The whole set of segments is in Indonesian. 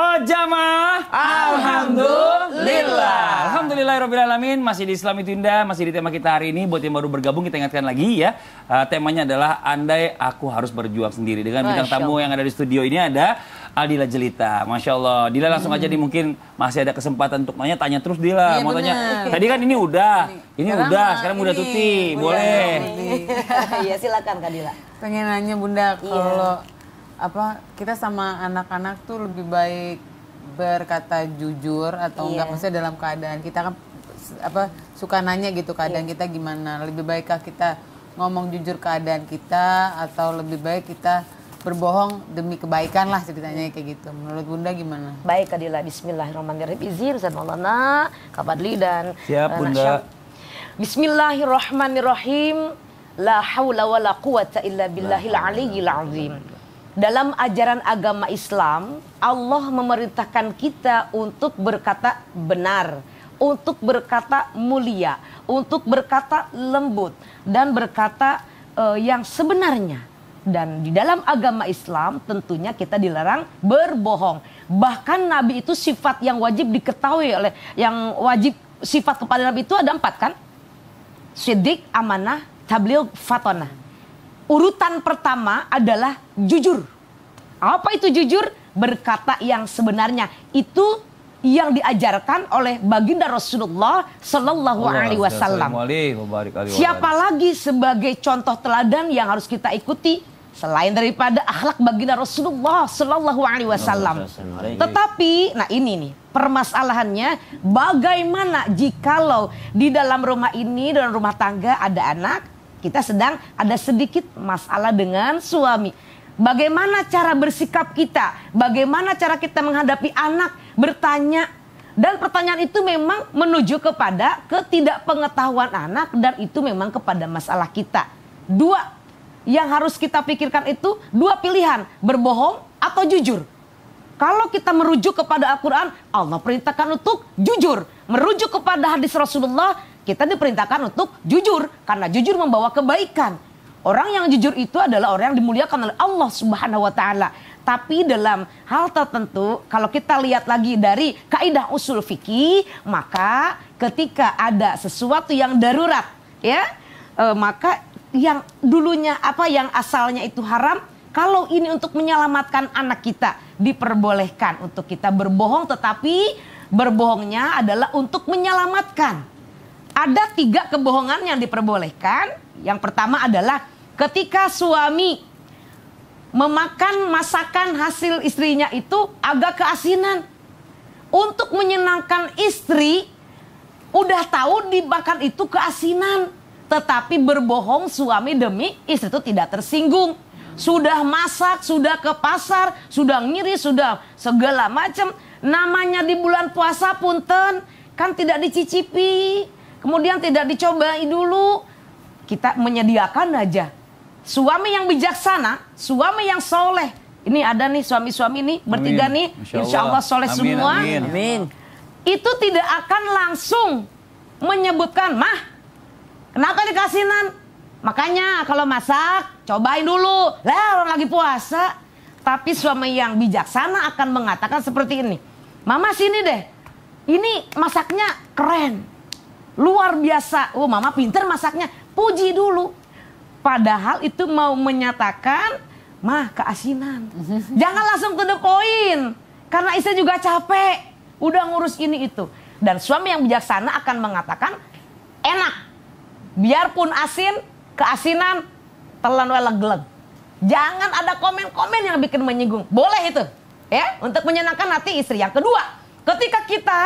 Oh jamaah, alhamdulillah. Alhamdulillahirobbilalamin. Masih di Islam itu Indah, masih di tema kita hari ini. Buat yang baru bergabung kita ingatkan lagi ya. Temanya adalah andai aku harus berjuang sendiri. Dengan bintang tamu yang ada di studio ini ada Aldila Jelita. Masya Allah. Dila langsung aja nih, mungkin masih ada kesempatan untuk nanya, tanya terus Dila. Iya, mau tanya. Tadi kan ini udah, sekarang udah Tuti. Boleh. Iya silakan Kak Dila. Pengen nanya Bunda, kalau kita sama anak-anak tuh lebih baik berkata jujur atau enggak, maksudnya dalam keadaan kita kan suka nanya gitu keadaan kita gimana, lebih baikkah kita ngomong jujur keadaan kita atau lebih baik kita berbohong demi kebaikan lah, ceritanya kayak gitu. Menurut Bunda gimana? Baik Kak Dila, bismillahirrahmanirrahim. Izin Ustaz Maulana, Kak Fadli dan siap Bunda. Bismillahirrahmanirrahim. La haula wa la quwata illa billahil aliyyil azim. Dalam ajaran agama Islam, Allah memerintahkan kita untuk berkata benar, untuk berkata mulia, untuk berkata lembut, dan berkata yang sebenarnya. Dan di dalam agama Islam tentunya kita dilarang berbohong. Bahkan Nabi itu sifat yang wajib diketahui oleh, yang wajib sifat kepada Nabi itu ada 4 kan? Siddiq, amanah, tabligh, fatonah. Urutan pertama adalah jujur. Apa itu jujur? Berkata yang sebenarnya. Itu yang diajarkan oleh baginda Rasulullah Sallallahu Alaihi Wasallam. Siapa lagi sebagai contoh teladan yang harus kita ikuti selain daripada akhlak baginda Rasulullah Sallallahu Alaihi Wasallam? Tetapi, nah ini nih permasalahannya, bagaimana jikalau di dalam rumah ini, dalam rumah tangga ada anak, kita sedang ada sedikit masalah dengan suami. Bagaimana cara bersikap kita? Bagaimana cara kita menghadapi anak? Bertanya. Dan pertanyaan itu memang menuju kepada ketidakpengetahuan anak. Dan itu memang kepada masalah kita. 2 yang harus kita pikirkan itu 2 pilihan. Berbohong atau jujur. Kalau kita merujuk kepada Al-Quran, Allah perintahkan untuk jujur. Merujuk kepada hadis Rasulullah, kita diperintahkan untuk jujur. Karena jujur membawa kebaikan. Orang yang jujur itu adalah orang yang dimuliakan oleh Allah Subhanahu wa Ta'ala. Tapi dalam hal tertentu, kalau kita lihat lagi dari kaidah usul fikih, maka ketika ada sesuatu yang darurat, ya, maka yang dulunya yang asalnya itu haram, kalau ini untuk menyelamatkan anak kita, diperbolehkan untuk kita berbohong, tetapi berbohongnya adalah untuk menyelamatkan. Ada 3 kebohongan yang diperbolehkan. Yang pertama adalah ketika suami memakan masakan hasil istrinya itu agak keasinan. Untuk menyenangkan istri, udah tahu dimakan itu keasinan, tetapi berbohong suami demi istri itu tidak tersinggung. Sudah masak, sudah ke pasar, sudah ngiris, sudah segala macam. Namanya di bulan puasa punten, kan tidak dicicipi, kemudian tidak dicobai dulu. Kita menyediakan aja. Suami yang bijaksana, suami yang soleh. Ini ada nih suami-suami nih, bertiga nih. Insya Allah soleh semua. Amin. Itu tidak akan langsung menyebutkan, mah, kenapa dikasinan? Makanya kalau masak, cobain dulu. Lah orang lagi puasa. Tapi suami yang bijaksana akan mengatakan seperti ini. Mama sini deh, ini masaknya keren. Luar biasa. Oh mama pinter masaknya. Puji dulu. Padahal itu mau menyatakan, mah keasinan. Jangan langsung to the point. Karena istri juga capek. Udah ngurus ini itu. Dan suami yang bijaksana akan mengatakan, enak. Biarpun asin, keasinan, telan weleg-leg. Jangan ada komen-komen yang bikin menyinggung. Boleh itu. Ya, untuk menyenangkan hati istri. Yang kedua, ketika kita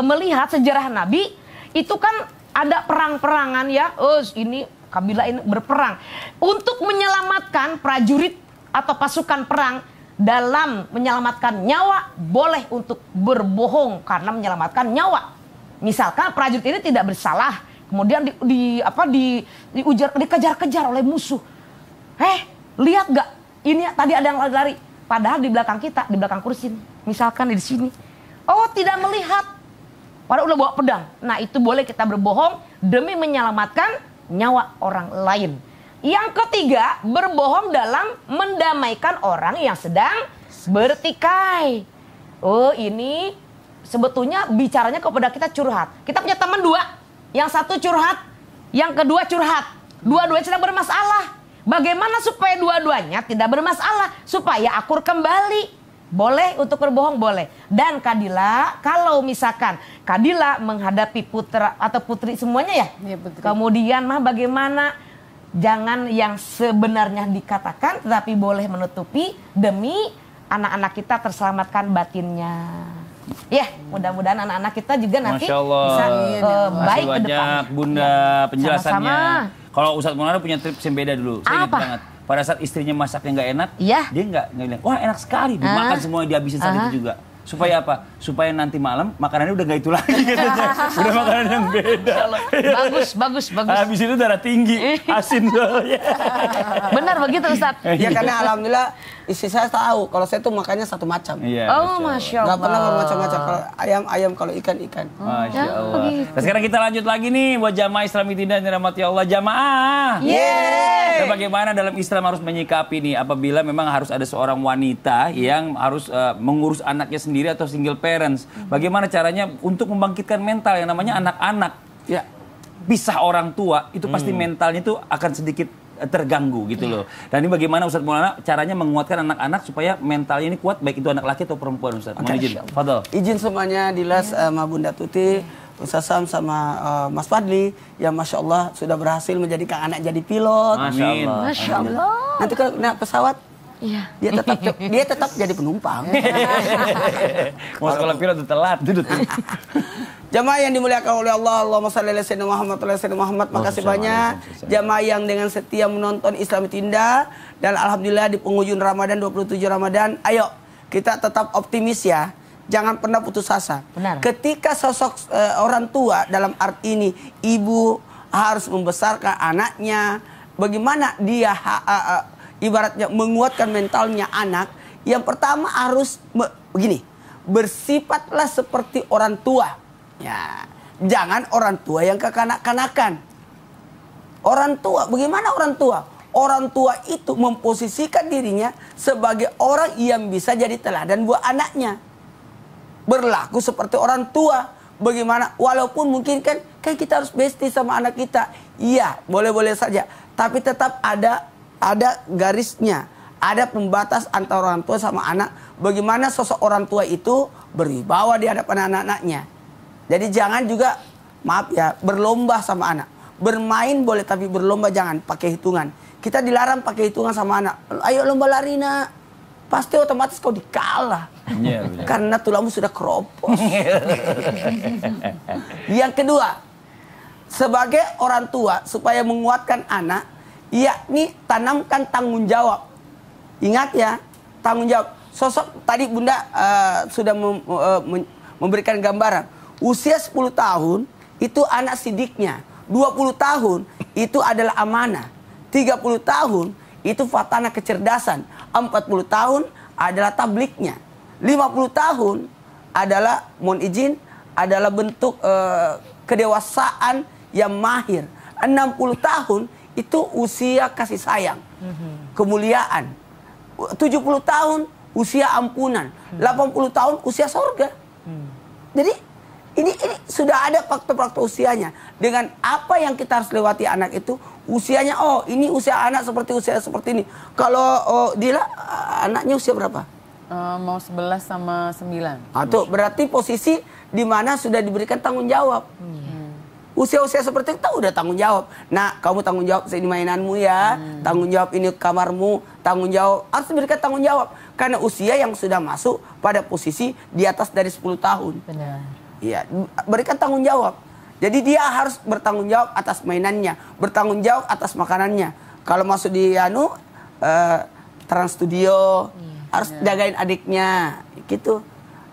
melihat sejarah Nabi, itu kan ada perang-perangan ya. Ini kabilah ini berperang untuk menyelamatkan prajurit atau pasukan perang. Dalam menyelamatkan nyawa boleh untuk berbohong karena menyelamatkan nyawa. Misalkan prajurit ini tidak bersalah, kemudian dikejar-kejar oleh musuh. Lihat gak? Ini tadi ada yang lari-lari, padahal di belakang kita, di belakang kursi, misalkan di sini. Oh, tidak melihat. Padahal udah bawa pedang. Nah, itu boleh kita berbohong demi menyelamatkan nyawa orang lain. Yang ketiga, berbohong dalam mendamaikan orang yang sedang bertikai. Oh ini sebetulnya bicaranya kepada kita curhat. Kita punya teman 2. Yang satu curhat, yang kedua curhat. Dua-duanya sedang bermasalah. Bagaimana supaya dua-duanya tidak bermasalah? Supaya akur kembali. Boleh untuk berbohong, boleh. Dan Kadila, kalau misalkan Kadila menghadapi putra atau putri semuanya ya. Putri. Kemudian mah bagaimana? Jangan yang sebenarnya dikatakan, tetapi boleh menutupi demi anak-anak kita terselamatkan batinnya. Ya, mudah-mudahan anak-anak kita juga nanti Masya Allah. bisa baik ke depan. Banyak Bunda penjelasannya. Sama-sama. Kalau Ustadz Maulana punya tips yang beda dulu. Saya ingat Apa? banget. Pada saat istrinya masaknya nggak enak, Iya. dia nggak bilang, wah enak sekali. Dimakan semua, dihabisin saat itu juga. Supaya apa? Supaya nanti malam makanannya udah nggak itu lagi katanya. Udah makanan yang beda. Bagus. Habis itu darah tinggi, asin soalnya. Benar begitu Ustadz. Ya karena alhamdulillah istri saya tahu kalau saya tuh makannya satu macam. Iya, Oh Masya Allah. Gak pernah macam-macam. Kalau ayam, kalau ikan. Masya Allah. Nah, sekarang kita lanjut lagi nih buat jamaah Islami Tinda yang dirahmati Allah. Jamaah. Yeay. Dan bagaimana dalam Islam harus menyikapi nih apabila memang harus ada seorang wanita yang harus mengurus anaknya sendiri atau single parents. Bagaimana caranya untuk membangkitkan mental yang namanya anak-anak. Ya, pisah orang tua itu pasti mentalnya itu akan sedikit terganggu gitu loh. Dan ini bagaimana Ustadz Maulana caranya menguatkan anak-anak supaya mentalnya ini kuat baik itu anak laki atau perempuan Ustadz. Mohon izin. Fadol. Izin semuanya Dilas sama Bunda Tuti, Ustaz Sam sama Mas Fadli yang Masya Allah sudah berhasil menjadikan anak jadi pilot. Masya Allah. Masya Allah. Nanti kalau naik pesawat Iya. dia tetap jadi penumpang. Mau sekolah pilot udah telat. Jamaah yang dimuliakan oleh Allah, Allahumma shalli ala sayyidina Muhammad wa ala sayyidina Muhammad. Makasih banyak jamaah yang dengan setia menonton Islami Tinda dan alhamdulillah di penghujung Ramadan 27 Ramadan, ayo kita tetap optimis ya. Jangan pernah putus asa. Benar. Ketika sosok orang tua dalam arti ini ibu harus membesarkan anaknya, bagaimana dia ibaratnya menguatkan mentalnya anak. Yang pertama harus begini, bersifatlah seperti orang tua. Ya, jangan orang tua yang kekanak-kanakan. Orang tua, bagaimana orang tua? Orang tua itu memposisikan dirinya sebagai orang yang bisa jadi teladan buat anaknya. Berlaku seperti orang tua. Bagaimana? Walaupun mungkin kan kita harus bestie sama anak kita. Iya, boleh-boleh saja. Tapi tetap ada garisnya. Ada pembatas antara orang tua sama anak. Bagaimana sosok orang tua itu berwibawa di hadapan anak-anaknya. Jadi jangan juga, maaf ya, berlomba sama anak. Bermain boleh tapi berlomba jangan pakai hitungan. Kita dilarang pakai hitungan sama anak. Ayo lomba lari nak. Pasti otomatis kau dikalah. Ya, karena tulangmu sudah keropos. Yang kedua, sebagai orang tua supaya menguatkan anak, yakni tanamkan tanggung jawab. Ingat ya, tanggung jawab. Sosok tadi Bunda sudah memberikan gambaran. Usia 10 tahun itu anak sidiknya. 20 tahun itu adalah amanah. 30 tahun itu fatana kecerdasan. 40 tahun adalah tabliknya. 50 tahun adalah, mohon izin, adalah bentuk kedewasaan yang mahir. 60 tahun itu usia kasih sayang, kemuliaan. 70 tahun usia ampunan. 80 tahun usia sorga. Jadi ini sudah ada faktor-faktor usianya. Dengan apa yang kita harus lewati anak itu, usianya, oh ini usia anak seperti ini. Kalau Dila, anaknya usia berapa? Mau 11 sama 9. Tuh, berarti posisi di mana sudah diberikan tanggung jawab. Usia-usia seperti itu udah tanggung jawab. Nah, kamu tanggung jawab ini mainanmu ya, tanggung jawab ini kamarmu, tanggung jawab, harus diberikan tanggung jawab. Karena usia yang sudah masuk pada posisi di atas dari 10 tahun. Benar. Iya, berikan tanggung jawab. Jadi dia harus bertanggung jawab atas mainannya, bertanggung jawab atas makanannya. Kalau masuk di Trans Studio, harus jagain adiknya, gitu.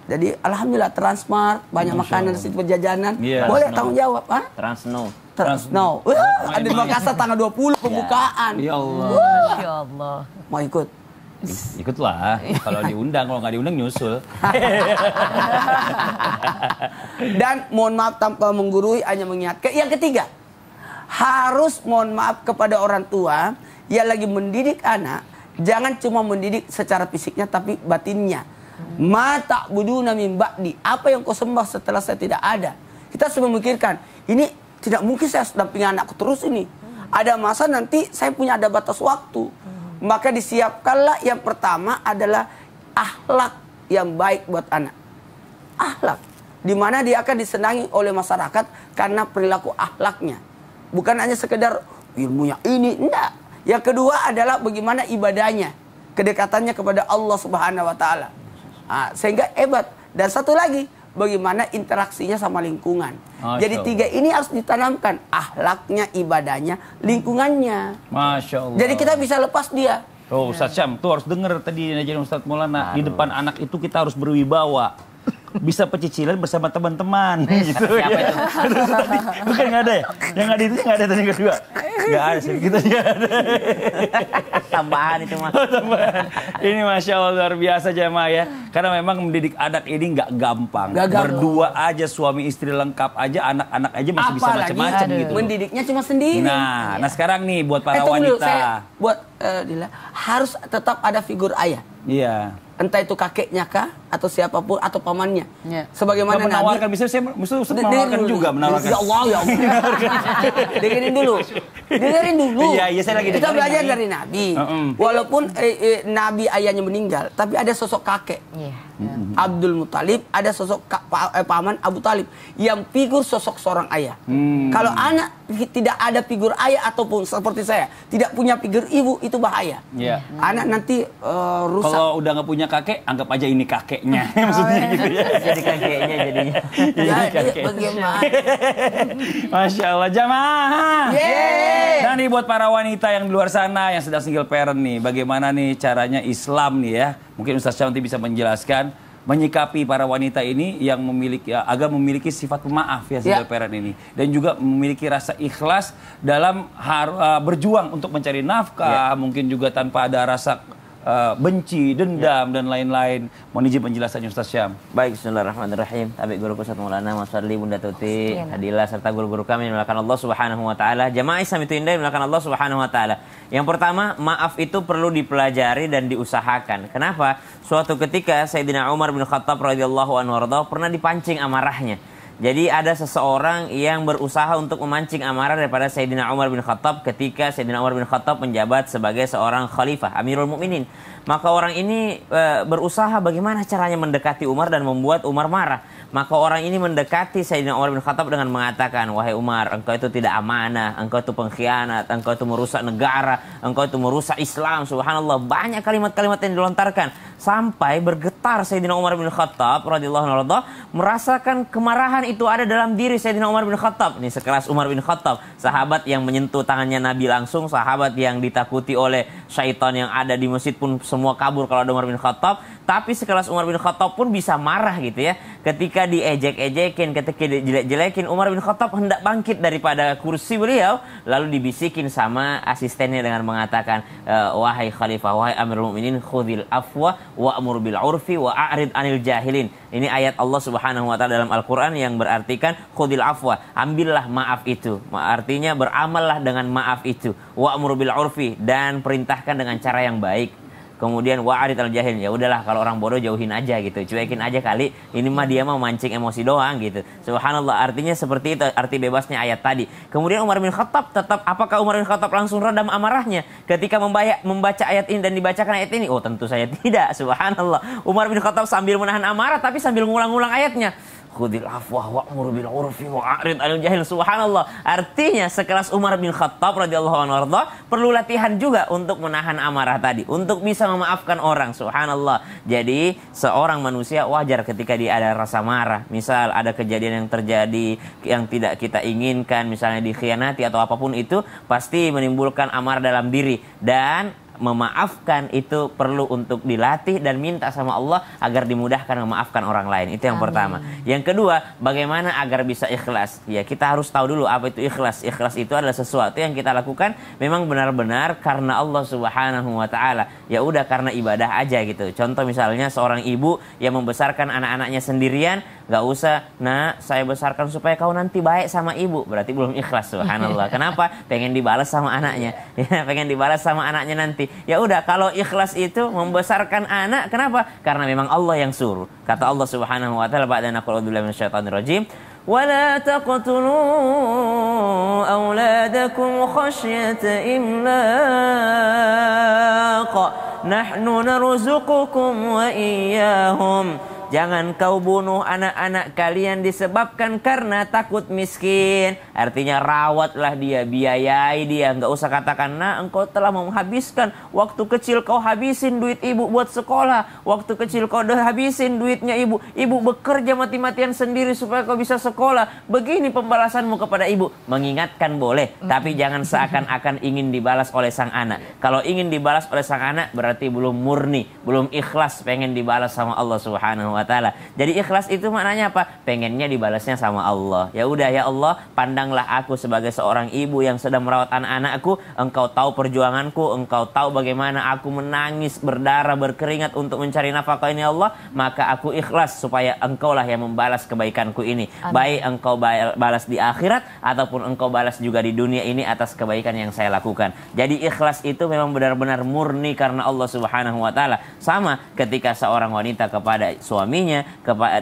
Jadi alhamdulillah Transmart, banyak makanan di situ, berjajanan. Boleh tanggung jawab, Transno. Transno. Ada di Makassar tanggal 20 pembukaan. Ya Allah. Masya Allah. Mau ikut? Ikutlah. Kalau diundang, kalau nggak diundang nyusul. Dan mohon maaf tanpa menggurui, hanya mengingatkan. Yang ketiga, harus mohon maaf kepada orang tua yang lagi mendidik anak. Jangan cuma mendidik secara fisiknya tapi batinnya. Ma ta'buduna min ba'di. Apa yang kau sembah setelah saya tidak ada? Kita harus memikirkan, ini tidak mungkin saya harus dampingi anakku terus ini. Ada masa nanti saya punya ada batas waktu. Maka disiapkanlah yang pertama adalah akhlak yang baik buat anak. Akhlak. Di mana dia akan disenangi oleh masyarakat karena perilaku akhlaknya. Bukan hanya sekedar ilmunya ini, enggak. Yang kedua adalah bagaimana ibadahnya, kedekatannya kepada Allah Subhanahu wa taala. Sehingga hebat. Dan satu lagi, bagaimana interaksinya sama lingkungan. Jadi 3 ini harus ditanamkan, akhlaknya, ibadahnya, lingkungannya. Masya Allah. Jadi kita bisa lepas dia. Tuh Ustaz Syam, tuh harus denger tadi ngajarin Ustaz Maulana. Di depan anak itu kita harus berwibawa. Bisa pecicilan bersama teman-teman gitu. Siapa ya. itu? Bukan nggak ada ya? Yang ada itu nggak ada tadi yang kedua. Nggak ada sih, kita nggak ada. Tambahan itu mah. Tambahan. Ini Masya Allah luar biasa jemaah ya. Karena memang mendidik anak ini nggak gampang. Berdua aja suami istri lengkap aja, anak-anak aja masih bisa macam-macam gitu. Mendidiknya cuma sendiri. Nah sekarang nih buat para Tunggu dulu, wanita. buat Dila, harus tetap ada figur ayah. Iya. Entah itu kakeknya kah, atau siapapun, atau pamannya. Ya. Sebagaimana Nggak menawarkan, bisa saya menawarkan juga, menawarkan. Ya Allah, ya Allah. Dengerin dulu. Dengerin dulu. Iya, saya lagi Kita dengerin belajar ini. dari Nabi. Walaupun Nabi ayahnya meninggal, tapi ada sosok kakek. Abdul Muthalib, ada sosok paman Abu Talib. Yang figur sosok seorang ayah. Kalau anak tidak ada figur ayah, ataupun seperti saya, tidak punya figur ibu, itu bahaya. Iya. Anak nanti rusak. Kalau udah nggak punya kakek, anggap aja ini kakeknya. Maksudnya gitu ya. Jadi kakeknya jadinya. Jadi bagaimana? Masya Allah jamaah. Yeay. Nah nih buat para wanita yang di luar sana yang sedang single parent nih, bagaimana nih caranya Islam nih ya? Mungkin Ustaz Syam nanti bisa menjelaskan menyikapi para wanita ini yang memiliki agak memiliki sifat pemaaf ya single parent ini, dan juga memiliki rasa ikhlas dalam berjuang untuk mencari nafkah, mungkin juga tanpa ada rasa benci, dendam dan lain-lain. Mohon izin penjelasannya Ustaz Syam. Baik, bismillahirrahmanirrahim. Habib guruku Ustaz Maulana, Mas Fadli, Bunda Tuti, Adila serta guru-guru kami yang dimuliakan Allah Subhanahu wa taala. Jamaah Islam itu indah dimuliakan Allah Subhanahu wa taala. Yang pertama, maaf itu perlu dipelajari dan diusahakan. Kenapa? Suatu ketika Sayyidina Umar bin Khattab radhiyallahu anhu pernah dipancing amarahnya. Jadi ada seseorang yang berusaha untuk memancing amarah daripada Sayyidina Umar bin Khattab ketika Sayyidina Umar bin Khattab menjabat sebagai seorang khalifah, Amirul Mukminin. Maka orang ini berusaha bagaimana caranya mendekati Umar dan membuat Umar marah. Maka orang ini mendekati Sayyidina Umar bin Khattab dengan mengatakan, wahai Umar, engkau itu tidak amanah, engkau itu pengkhianat, engkau itu merusak negara, engkau itu merusak Islam. Subhanallah, banyak kalimat-kalimat yang dilontarkan sampai bergetar Sayyidina Umar bin Khattab radhiyallahu anhu merasakan kemarahan itu ada dalam diri Sayyidina Umar bin Khattab. Ini sekelas Umar bin Khattab, sahabat yang menyentuh tangannya Nabi langsung, sahabat yang ditakuti oleh syaitan yang ada di masjid pun semua kabur kalau ada Umar bin Khattab. Tapi sekelas Umar bin Khattab pun bisa marah gitu ya. Ketika diejek-ejekin, ketika dijelek-jelekin, Umar bin Khattab hendak bangkit daripada kursi beliau. Lalu dibisikin sama asistennya dengan mengatakan, wahai khalifah, wahai Amirul Mukminin, khudhil afwa wa'mur bil urfi wa'arid anil jahilin. Ini ayat Allah Subhanahu wa taala dalam Al-Qur'an yang berartikan khudhil afwa, ambillah maaf itu. Artinya beramallah dengan maaf itu. Wa'mur bil urfi, dan perintahkan dengan cara yang baik. Kemudian wa'arid al jahil, ya udahlah kalau orang bodoh jauhin aja gitu, cuekin aja kali, ini mah dia mau mancing emosi doang gitu. Subhanallah, artinya seperti itu arti bebasnya ayat tadi. Kemudian Umar bin Khattab tetap, apakah Umar bin Khattab langsung redam amarahnya ketika membaca ayat ini dan dibacakan ayat ini? Oh tentu saja tidak. Subhanallah, Umar bin Khattab sambil menahan amarah tapi sambil ngulang-ngulang ayatnya. Khudil afwah wa'mur bil urfi wa'arid 'anil jahil. Subhanallah. Artinya sekelas Umar bin Khattab radhiyallahu anhu perlu latihan juga untuk menahan amarah tadi, untuk bisa memaafkan orang. Subhanallah. Jadi seorang manusia wajar ketika dia ada rasa marah. Misal ada kejadian yang terjadi yang tidak kita inginkan, misalnya dikhianati atau apapun itu, pasti menimbulkan amarah dalam diri, dan memaafkan itu perlu untuk dilatih dan minta sama Allah agar dimudahkan memaafkan orang lain. Itu yang pertama. Yang kedua, bagaimana agar bisa ikhlas? Ya, kita harus tahu dulu apa itu ikhlas. Ikhlas itu adalah sesuatu yang kita lakukan memang benar-benar karena Allah Subhanahu wa taala. Ya udah, karena ibadah aja gitu. Contoh misalnya seorang ibu yang membesarkan anak-anaknya sendirian, gak usah, nah saya besarkan supaya kau nanti baik sama ibu. Berarti belum ikhlas. Subhanallah. Kenapa? Pengen dibalas sama anaknya. Ya, pengen dibalas sama anaknya nanti. sendiri. Ya udah, kalau ikhlas itu membesarkan anak, kenapa? Karena memang Allah yang suruh. Kata Allah Subhanahu wa taala, ba'da naqulu billahi minasyaitonir rajim, ولا تقتلوا أولادكم خشية إملاق نحن نرزقكم وإياهم. Jangan kau bunuh anak-anak kalian disebabkan karena takut miskin. Artinya rawatlah dia, biayai dia. Nggak usah katakan, nah engkau telah menghabiskan. Waktu kecil kau habisin duit ibu buat sekolah. Waktu kecil kau udah habisin duitnya ibu. Ibu bekerja mati-matian sendiri supaya kau bisa sekolah. Begini pembalasanmu kepada ibu. Mengingatkan boleh, tapi jangan seakan-akan ingin dibalas oleh sang anak. Kalau ingin dibalas oleh sang anak berarti belum murni, belum ikhlas pengen dibalas sama Allah Subhanahu wa taala. Jadi ikhlas itu maknanya apa? Pengennya dibalasnya sama Allah. Ya udah ya Allah, pandanglah aku sebagai seorang ibu yang sedang merawat anak-anakku. Engkau tahu perjuanganku, engkau tahu bagaimana aku menangis, berdarah, berkeringat untuk mencari nafkah ini Allah. Maka aku ikhlas supaya engkaulah yang membalas kebaikanku ini. Amin. Baik engkau balas di akhirat ataupun engkau balas juga di dunia ini atas kebaikan yang saya lakukan. Jadi ikhlas itu memang benar-benar murni karena Allah Subhanahu wa taala. Sama ketika seorang wanita kepada suaminya,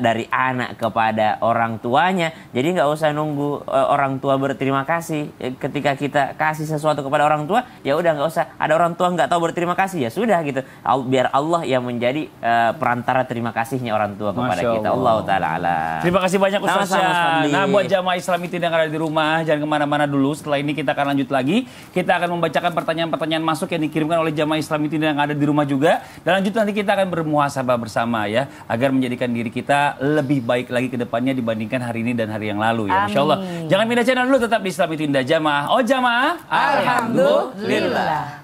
dari anak kepada orang tuanya. Jadi nggak usah nunggu orang tua berterima kasih. Ketika kita kasih sesuatu kepada orang tua, ya udah nggak usah. Ada orang tua nggak tahu berterima kasih, ya sudah gitu. Biar Allah yang menjadi perantara terima kasihnya orang tua kepada kita. Allah Ta'ala alam. Terima kasih banyak Ustaz. Nah, buat jamaah Islam itu yang ada di rumah, jangan kemana-mana dulu. Setelah ini kita akan lanjut lagi. Kita akan membacakan pertanyaan-pertanyaan masuk yang dikirimkan oleh jamaah Islam itu yang ada di rumah juga. Dan lanjut nanti kita akan bermuhasabah bersama ya, agar menjadikan diri kita lebih baik lagi ke depannya dibandingkan hari ini dan hari yang lalu ya. Masya Allah. Jangan pindah channel dulu, tetap di Islam itu Indah. Jamaah. Oh jamaah. Alhamdulillah.